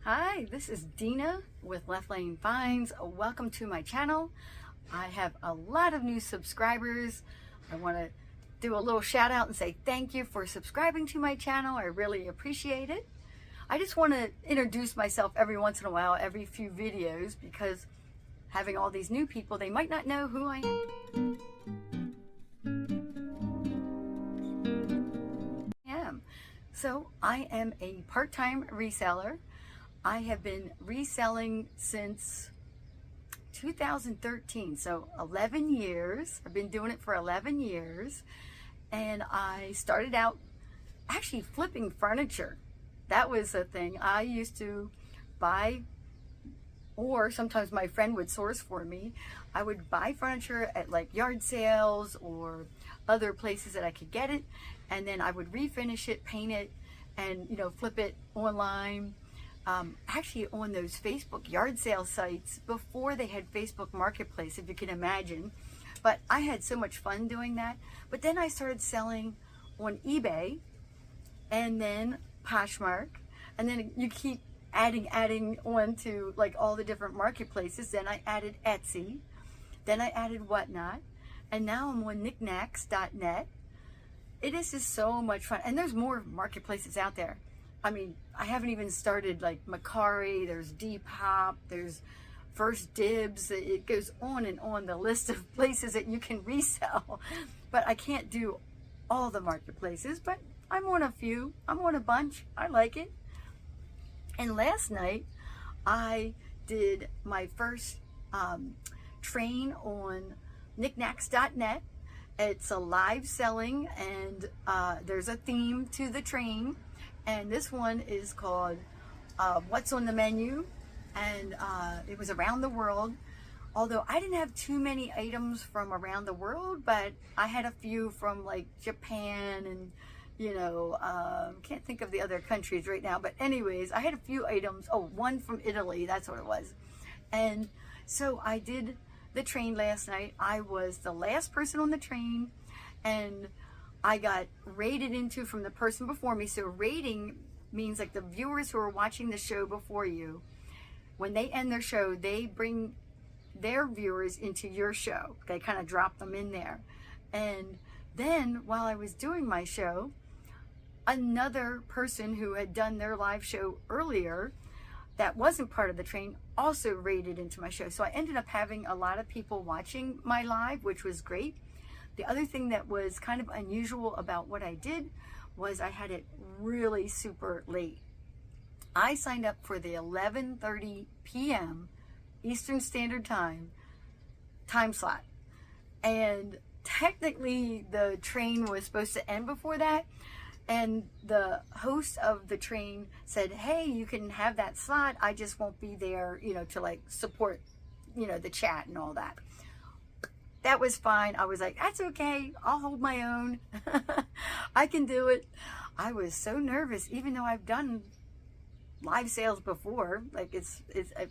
Hi, this is Dena with Left Lane Finds. Welcome to my channel. I have a lot of new subscribers. I want to do a little shout out and say thank you for subscribing to my channel. I really appreciate it. I just want to introduce myself every once in a while, every few videos, because having all these new people, they might not know who I am. So I am a part-time reseller. I have been reselling since 2013, so 11 years. I've been doing it for 11 years, and I started out actually flipping furniture. That was a thing. I used to buy, or sometimes my friend would source for me. I would buy furniture at like yard sales or other places that I could get it, and then I would refinish it, paint it, and flip it online. Actually on those Facebook yard sale sites before they had Facebook Marketplace, if you can imagine. But I had so much fun doing that. But then I started selling on eBay and then Poshmark, and then you keep adding on to like all the different marketplaces. Then I added Etsy, then I added Whatnot, and now I'm on Niknax.net. It is just so much fun, and there's more marketplaces out there. I mean, I haven't even started like Macari, there's Depop, there's First Dibs. It goes on the list of places that you can resell. But I can't do all the marketplaces, but I'm on a few. I'm on a bunch. I like it. And last night, I did my first train on Niknax.net. It's a live selling, and there's a theme to the train. And this one is called What's on the Menu, and it was around the world. Although I didn't have too many items from around the world, but I had a few from like Japan and can't think of the other countries right now. But anyways, I had a few items. Oh, one from Italy, that's what it was. And so I did the train last night. I was the last person on the train, and I got rated into from the person before me. So rating means like the viewers who are watching the show before you, when they end their show, they bring their viewers into your show. They kind of drop them in there. And then while I was doing my show, another person who had done their live show earlier that wasn't part of the train also rated into my show. So I ended up having a lot of people watching my live, which was great. The other thing that was kind of unusual about what I did was I had it really super late. I signed up for the 11:30 p.m. Eastern Standard Time slot. And technically the train was supposed to end before that. And the host of the train said, hey, you can have that slot. I just won't be there, to like support, the chat and all that. That was fine. I was like, that's okay. I'll hold my own. I can do it. I was so nervous, even though I've done live sales before. Like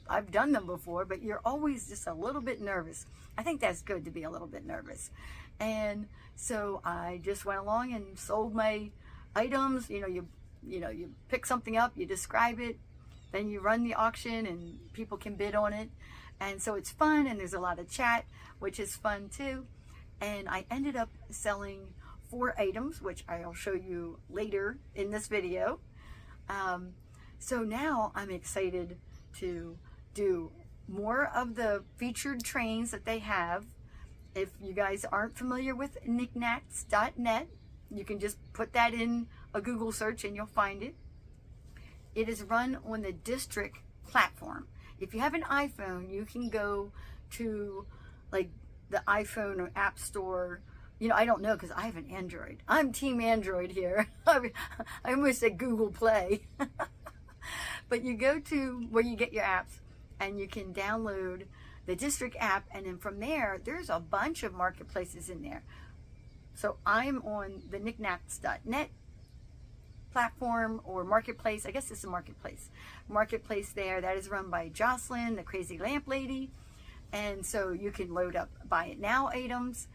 I've done them before, but you're always just a little bit nervous. I think that's good to be a little bit nervous. And so I just went along and sold my items. You pick something up, you describe it, then you run the auction and people can bid on it. And so it's fun, and there's a lot of chat, which is fun too. And I ended up selling 4 items, which I'll show you later in this video. So now I'm excited to do more of the featured trains that they have. If you guys aren't familiar with Niknax.net, you can just put that in a Google search and you'll find it. It is run on the district platform. If you have an iPhone, you can go to like the iPhone or App Store. I don't know, because I have an Android. I'm team Android here. I almost said Google Play. But you go to where you get your apps, and you can download the district app, and then from there, there's a bunch of marketplaces in there. So I'm on the Niknax.net platform or marketplace. I guess it's a marketplace there that is run by Jocelyn, the crazy lamp lady. And so you can load up buy it now items,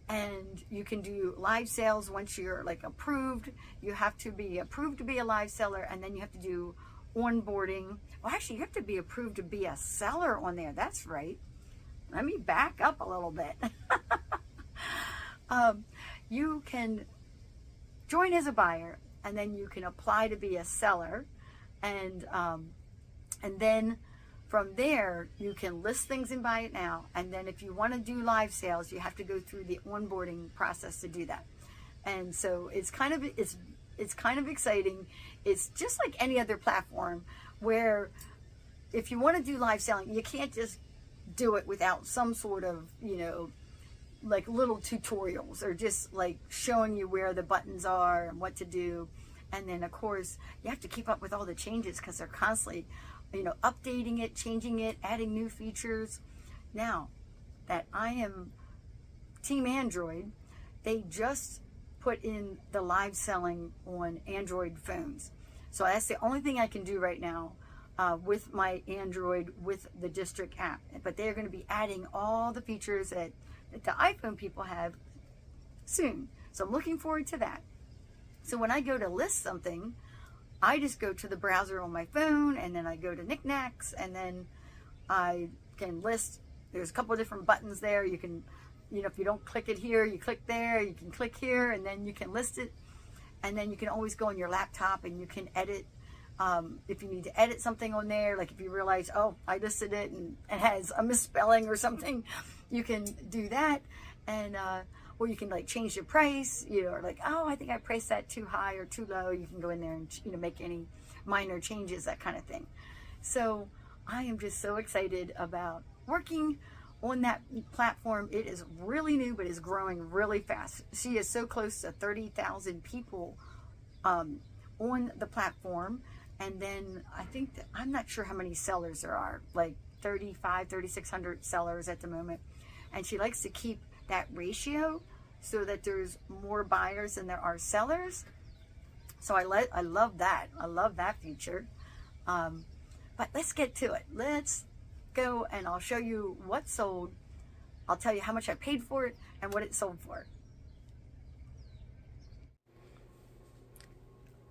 and you can do live sales once you're like approved. You have to be approved to be a live seller, and then you have to do onboarding. Well, actually, you have to be approved to be a seller on there. That's right. Let me back up a little bit. You can join as a buyer, and then you can apply to be a seller, and then from there you can list things and buy it now. And then if you want to do live sales, you have to go through the onboarding process to do that. And so it's kind of exciting. It's just like any other platform where if you want to do live selling, you can't just do it without some sort of, you know, like little tutorials or just like showing you where the buttons are and what to do. And then of course you have to keep up with all the changes because they're constantly, you know, updating it, changing it, adding new features. Now that I am Team Android, they just put in the live selling on Android phones. So that's the only thing I can do right now with my Android with the District app. But they're going to be adding all the features that the iPhone people have soon. So I'm looking forward to that. So when I go to list something, I just go to the browser on my phone, and then I go to Niknax, and then I can list. There's a couple of different buttons there. You can, you know, if you don't click it here, you click there, you can click here, and then you can list it. And then you can always go on your laptop and you can edit. If you need to edit something on there, like if you realize, oh, I listed it and it has a misspelling or something, you can do that. And or you can like change the price, you know, or like, oh, I think I priced that too high or too low. You can go in there and, you know, make any minor changes, that kind of thing. So I am just so excited about working on that platform. It is really new, but is growing really fast. She is so close to 30,000 people on the platform. And then I think that, I'm not sure how many sellers there are, like 3,600 sellers at the moment. And she likes to keep that ratio so that there's more buyers than there are sellers. So I love that. I love that feature. But let's get to it. Let's go and I'll show you what sold. I'll tell you how much I paid for it and what it sold for.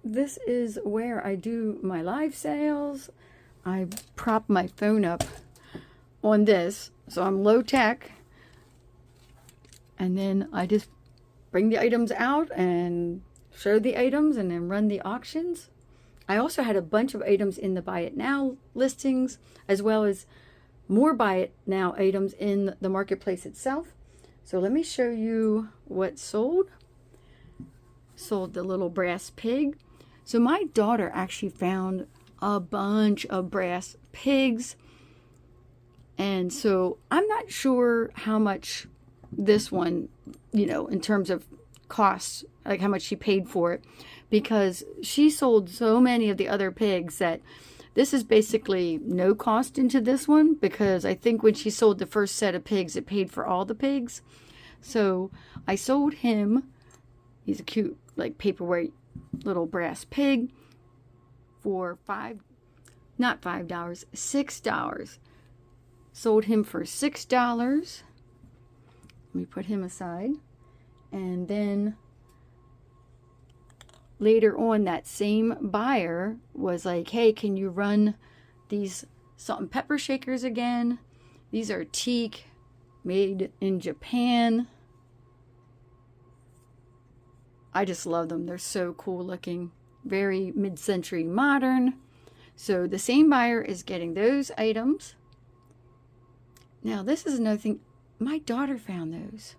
This is where I do my live sales. I prop my phone up on this, so I'm low tech. And then I just bring the items out and show the items and then run the auctions. I also had a bunch of items in the Buy It Now listings, as well as more Buy It Now items in the marketplace itself. So let me show you what sold. Sold the little brass pig. So my daughter actually found a bunch of brass pigs. And so I'm not sure how much this one, you know, in terms of costs, like how much she paid for it, because she sold so many of the other pigs that this is basically no cost into this one, because I think when she sold the first set of pigs, it paid for all the pigs. So I sold him, he's a cute like paperweight little brass pig, for $6. Sold him for $6. Let me put him aside. And then later on, that same buyer was like, hey, can you run these salt and pepper shakers again? These are teak, made in Japan. I just love them. They're so cool looking. Very mid-century modern. So the same buyer is getting those items. Now this is another thing. My daughter found those.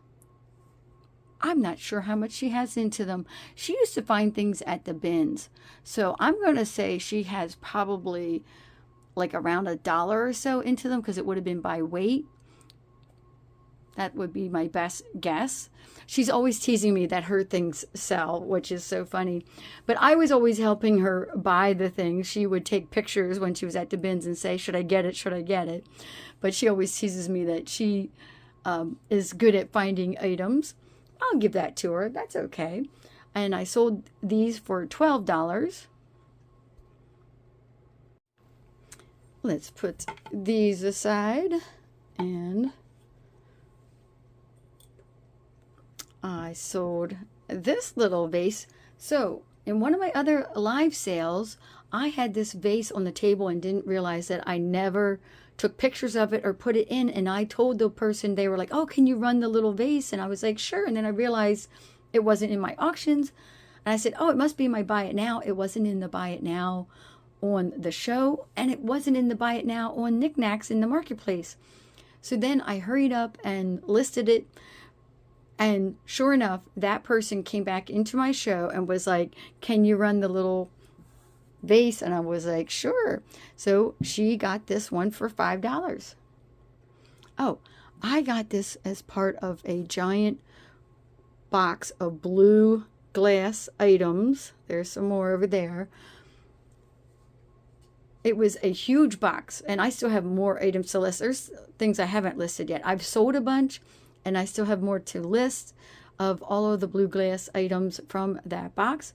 I'm not sure how much she has into them. She used to find things at the bins. So I'm going to say she has probably like around $1 or so into them, because it would have been by weight. That would be my best guess. She's always teasing me that her things sell, which is so funny. But I was always helping her buy the things. She would take pictures when she was at the bins and say, should I get it? Should I get it? But she always teases me that she is good at finding items. I'll give that to her. That's okay. And I sold these for $12. Let's put these aside. And I sold this little vase. So in one of my other live sales, I had this vase on the table and didn't realize that I never took pictures of it or put it in. And I told the person, they were like, oh, can you run the little vase? And I was like, sure. And then I realized it wasn't in my auctions. And I said, oh, it must be my buy it now. It wasn't in the buy it now on the show. And it wasn't in the buy it now on Niknax in the marketplace. So then I hurried up and listed it. And sure enough, that person came back into my show and was like, can you run the little vase? And I was like, sure. So she got this one for $5. Oh, I got this as part of a giant box of blue glass items. There's some more over there. It was a huge box, and I still have more items to list. There's things I haven't listed yet. I've sold a bunch, and I still have more to list of all of the blue glass items from that box.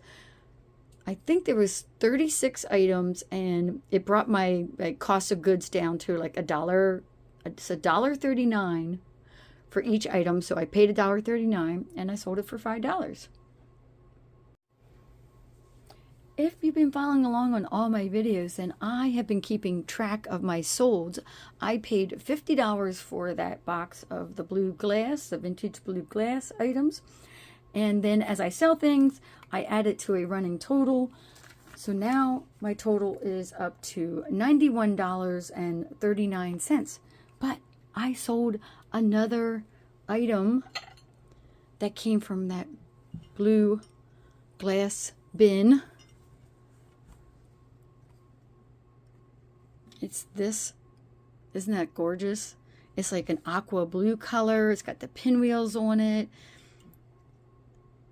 I think there was 36 items, and it brought my cost of goods down to like $1. It's $1.39 for each item. So I paid $1.39, and I sold it for $5. If you've been following along on all my videos, then I have been keeping track of my solds. I paid $50 for that box of the blue glass, the vintage blue glass items. And then as I sell things, I add it to a running total. So now my total is up to $91.39. But I sold another item that came from that blue glass bin. It's this. Isn't that gorgeous? It's like an aqua blue color. It's got the pinwheels on it.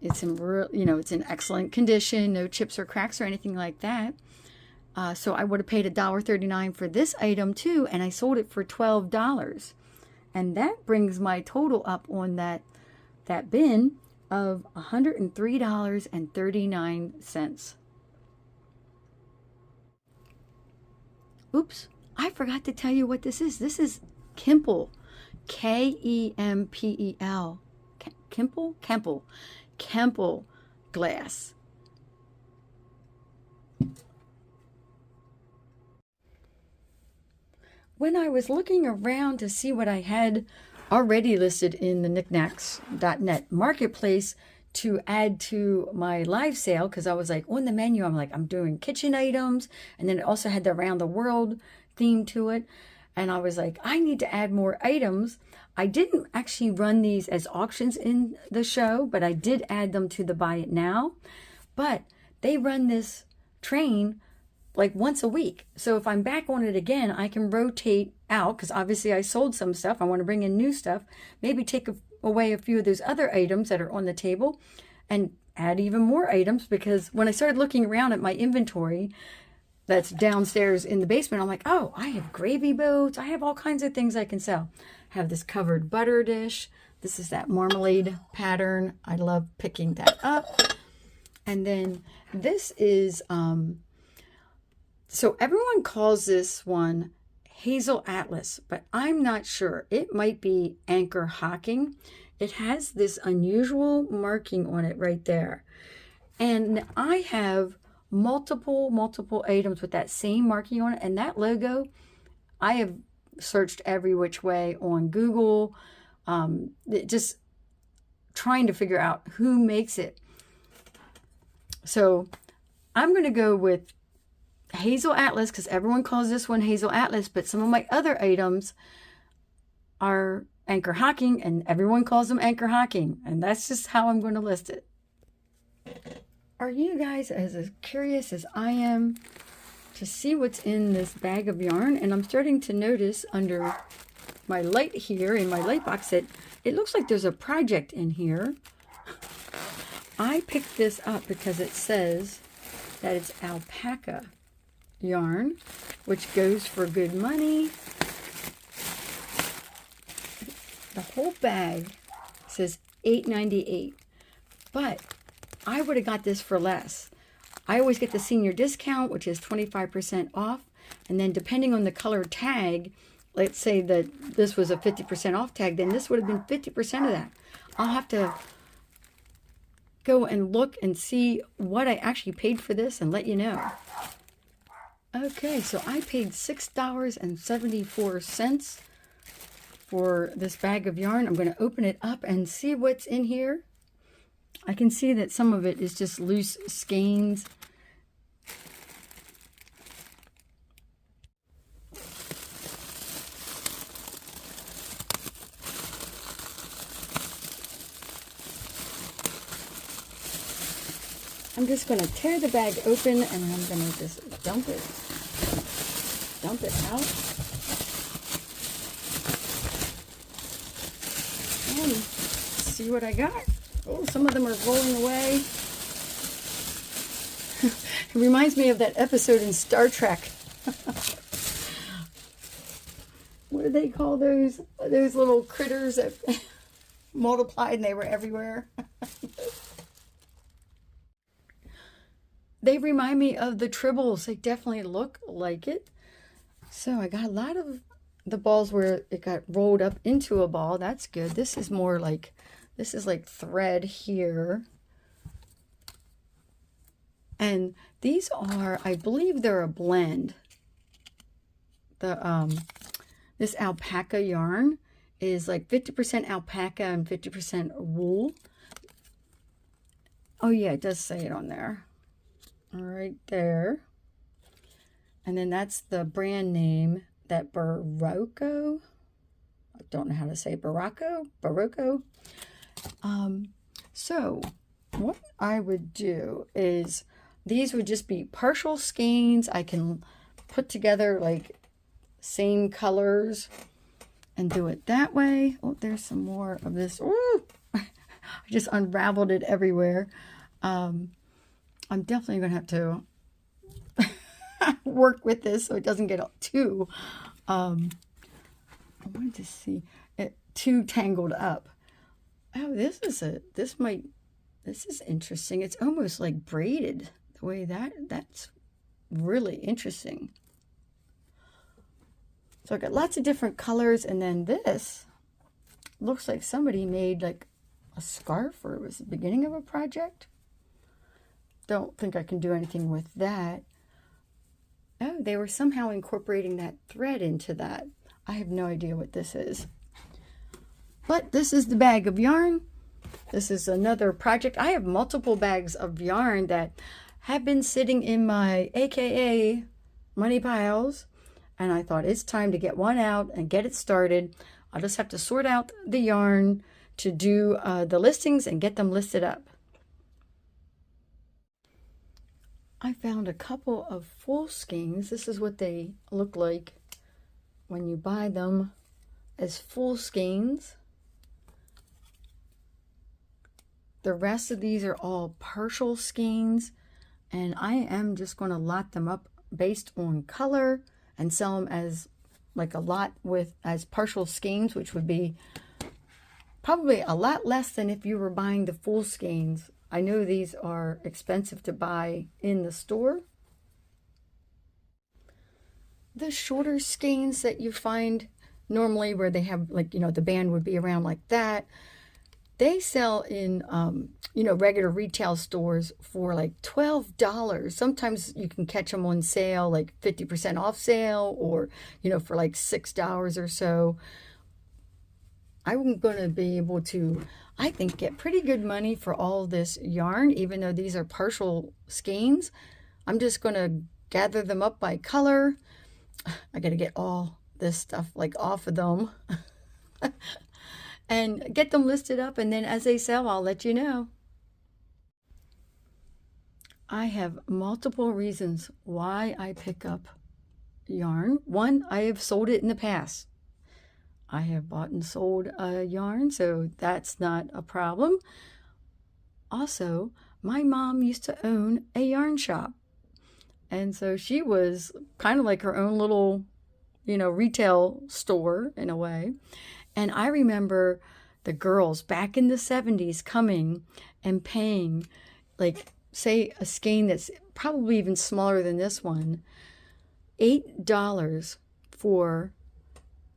It's in, it's in excellent condition. No chips or cracks or anything like that. So I would have paid $1.39 for this item too, and I sold it for $12. And that brings my total up on that bin of $103.39. Oops, I forgot to tell you what this is. This is Kempel. K-E-M-P-E-L. Kempel? Kempel. Kempel glass. When I was looking around to see what I had already listed in the Niknax.net marketplace to add to my live sale, because I was like on the menu, I'm doing kitchen items, and then it also had the around the world theme to it, and I was like, I need to add more items. I didn't actually run these as auctions in the show, but I did add them to the buy it now. But they run this train like once a week, so if I'm back on it again, I can rotate out, because obviously I sold some stuff. I want to bring in new stuff, maybe take away a few of those other items that are on the table and add even more items, because when I started looking around at my inventory that's downstairs in the basement, I'm like, oh, I have gravy boats. I have all kinds of things I can sell. I have this covered butter dish. This is that marmalade pattern. I love picking that up. And then this is, so everyone calls this one Hazel Atlas, but I'm not sure. It might be anchor hocking. It has this unusual marking on it right there. And I have multiple items with that same marking on it. And that logo, I have searched every which way on Google, just trying to figure out who makes it. So I'm going to go with Hazel Atlas, because everyone calls this one Hazel Atlas, but some of my other items are anchor hocking, and everyone calls them anchor hocking, and that's just how I'm going to list it. Are you guys as curious as I am to see what's in this bag of yarn? And I'm starting to notice under my light here in my light box that it looks like there's a project in here. I picked this up because it says that it's alpaca yarn, which goes for good money. The whole bag says $8.98, but I would have got this for less. I always get the senior discount, which is 25% off, and then depending on the color tag, let's say that this was a 50% off tag, then this would have been 50% of that. I'll have to go and look and see what I actually paid for this and let you know. Okay, so I paid $6.74 for this bag of yarn. I'm going to open it up and see what's in here. I can see that some of it is just loose skeins. I'm just going to tear the bag open and I'm going to just dump it out. And see what I got. Oh, some of them are rolling away. It reminds me of that episode in Star Trek. What do they call those little critters that multiplied and they were everywhere? They remind me of the Tribbles. They definitely look like it. So I got a lot of the balls where it got rolled up into a ball. That's good. This is more like, this is like thread here. And these are, I believe they're a blend. This alpaca yarn is like 50% alpaca and 50% wool. Oh yeah, it does say it on there. Right there. And then that's the brand name, that Barocco. I don't know how to say Barocco. So what I would do is, these would just be partial skeins. I can put together like same colors and do it that way. Oh, there's some more of this. Ooh, I just unraveled it everywhere. I'm definitely going to have to work with this so it doesn't get too, I wanted to see it too tangled up. Oh, this is interesting. It's almost like braided the way that's really interesting. So I got lots of different colors, and then this looks like somebody made like a scarf, or it was the beginning of a project. Don't think I can do anything with that. Oh, they were somehow incorporating that thread into that. I have no idea what this is. But this is the bag of yarn. This is another project. I have multiple bags of yarn that have been sitting in my AKA money piles. And I thought it's time to get one out and get it started. I'll just have to sort out the yarn to do the listings and get them listed up. I found a couple of full skeins. This is what they look like when you buy them as full skeins. The rest of these are all partial skeins, and I am just going to lot them up based on color and sell them as like a lot as partial skeins, which would be probably a lot less than if you were buying the full skeins. I know these are expensive to buy in the store. The shorter skeins that you find normally where they have, like, you know, the band would be around like that, they sell in, you know, regular retail stores for like $12. Sometimes you can catch them on sale, like 50% off sale, or, you know, for like $6 or so. I'm going to be able to, I think, get pretty good money for all this yarn, even though these are partial skeins. I'm just going to gather them up by color. I got to get all this stuff like off of them and get them listed up. And then as they sell, I'll let you know. I have multiple reasons why I pick up yarn. One, I have sold it in the past. I have bought and sold yarn, so that's not a problem. Also, my mom used to own a yarn shop. And so she was kind of like her own little, you know, retail store in a way. And I remember the girls back in the 70s coming and paying, like, say, a skein that's probably even smaller than this one, $8 for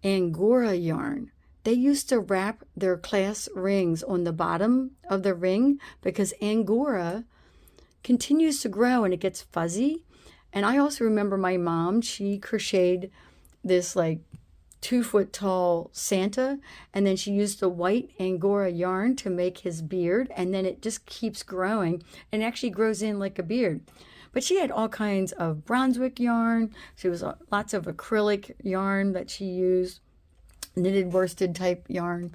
Angora yarn. They used to wrap their class rings on the bottom of the ring because Angora continues to grow and it gets fuzzy. And I also remember my mom, she crocheted this like 2-foot tall Santa, and then she used the white Angora yarn to make his beard, and then it just keeps growing and actually grows in like a beard. But she had all kinds of Brunswick yarn. She was lots of acrylic yarn that she used, knitted worsted type yarn.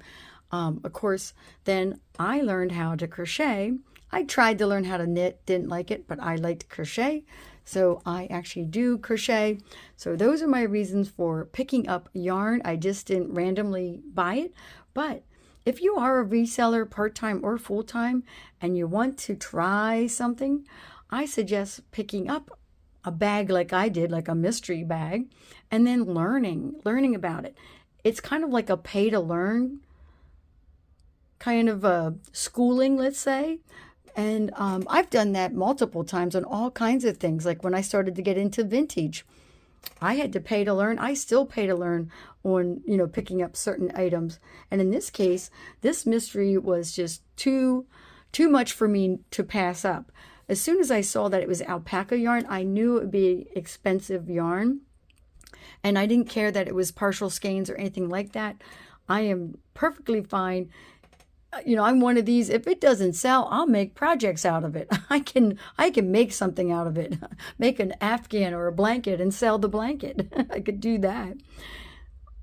Of course, then I learned how to crochet. I tried to learn how to knit, didn't like it, but I liked crochet. So I actually do crochet. So those are my reasons for picking up yarn. I just didn't randomly buy it. But if you are a reseller, part-time or full-time, and you want to try something, I suggest picking up a bag like I did, like a mystery bag, and then learning about it. It's kind of like a pay-to-learn kind of a schooling, let's say. And I've done that multiple times on all kinds of things. Like when I started to get into vintage, I had to pay to learn. I still pay to learn on, picking up certain items. And in this case, this mystery was just too much for me to pass up. As soon as I saw that it was alpaca yarn, I knew it would be expensive yarn. And I didn't care that it was partial skeins or anything like that. I am perfectly fine. I'm one of these, if it doesn't sell, I'll make projects out of it. I can make something out of it. Make an Afghan or a blanket and sell the blanket. I could do that.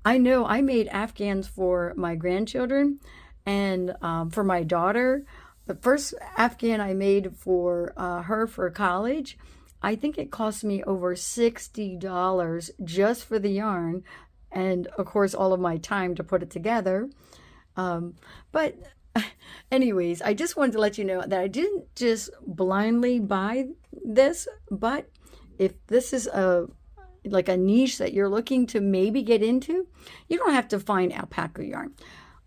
I know I made Afghans for my grandchildren and for my daughter. The first Afghan I made for her for college, I think it cost me over $60 just for the yarn and, of course, all of my time to put it together. But anyways, I just wanted to let you know that I didn't just blindly buy this, but if this is like a niche that you're looking to maybe get into, you don't have to find alpaca yarn.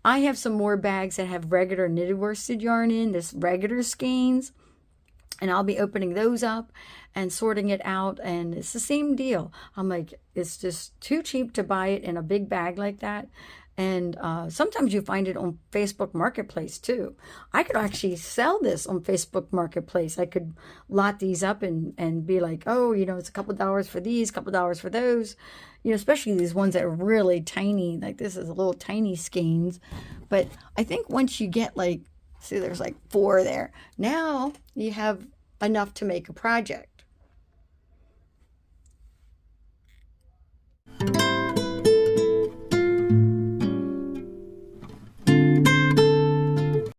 I have some more bags that have regular knitted worsted yarn in, this regular skeins, and I'll be opening those up and sorting it out, and it's the same deal. I'm like, it's just too cheap to buy it in a big bag like that. And sometimes you find it on Facebook Marketplace too. I could actually sell this on Facebook Marketplace. I could lot these up and be like, oh, it's a couple dollars for these, couple dollars for those. Especially these ones that are really tiny. Like this is a little tiny skeins. But I think once you get see, there's like 4 there. Now you have enough to make a project.